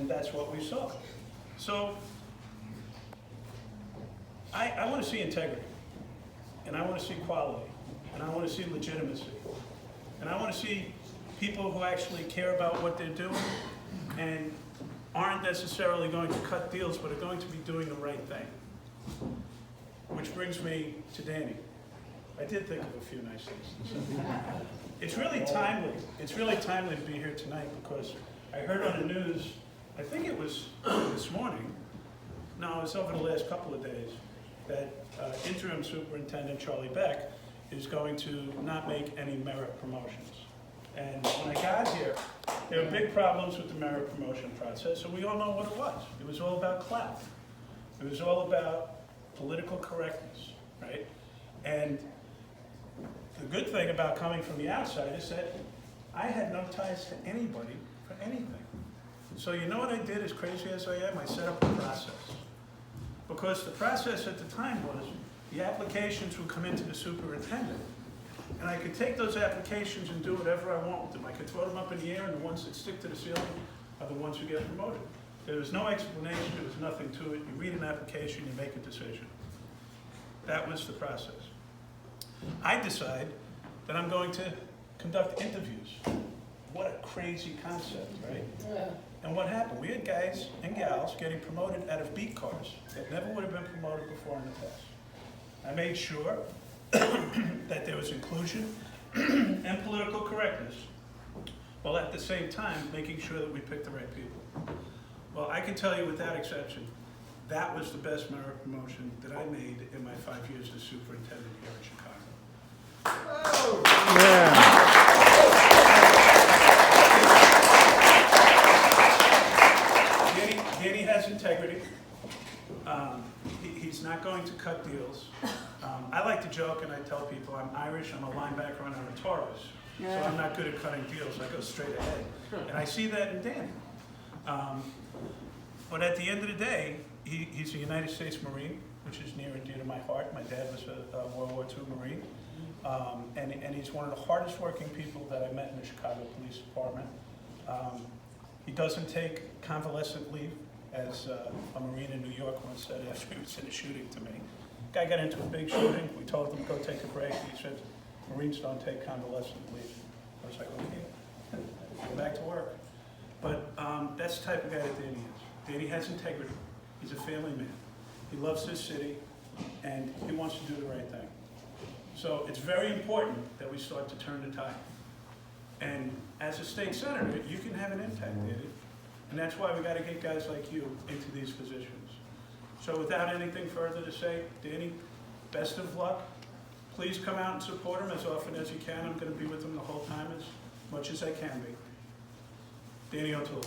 and that's what we saw. So I want to see integrity, and I want to see quality, and I want to see legitimacy, and I want to see people who actually care about what they're doing and aren't necessarily going to cut deals, but are going to be doing the right thing. Which brings me to Danny. I did think of a few nice things. It's really timely. It's really timely to be here tonight because I heard on the news, I think it was this morning, no, it was over the last couple of days, that interim superintendent Charlie Beck is going to not make any merit promotions. And when I got here, there were big problems with the merit promotion process, and we all know what it was. It was all about clout. It was all about political correctness, right? And the good thing about coming from the outside is that I had no ties to anybody for anything. So you know what I did, as crazy as I am? I set up a process. Because the process at the time was the applications would come into the superintendent, and I could take those applications and do whatever I want with them. I could throw them up in the air, and the ones that stick to the ceiling are the ones who get promoted. There was no explanation, there was nothing to it. You read an application, you make a decision. That was the process. I decide that I'm going to conduct interviews. What a crazy concept, right? Yeah. And what happened? We had guys and gals getting promoted out of beat cars that never would have been promoted before in the past. I made sure that there was inclusion and political correctness, while at the same time making sure that we picked the right people. Well, I can tell you without exception, that was the best merit promotion that I made in my 5 years as superintendent here in Chicago. Oh. Yeah. Danny has integrity. He's not going to cut deals. I like to joke and I tell people I'm Irish, I'm a linebacker, and I'm a Taurus. Yeah. So I'm not good at cutting deals, I go straight ahead. And I see that in Danny. But at the end of the day, he's a United States Marine, which is near and dear to my heart. My dad was a World War II Marine. And he's one of the hardest working people that I met in the Chicago Police Department. He doesn't take convalescent leave, as a Marine in New York once said after he was in a shooting to me. Guy got into a big shooting, we told him to go take a break. He said, Marines don't take convalescent leave. I was like, okay, go back to work. But that's the type of guy that Danny is. Danny has integrity. He's a family man. He loves his city, and he wants to do the right thing. So it's very important that we start to turn the tide. And as a state senator, you can have an impact, Danny. And that's why we got to get guys like you into these positions. So without anything further to say, Danny, best of luck. Please come out and support him as often as you can. I'm going to be with him the whole time as much as I can be. Danny O'Toole.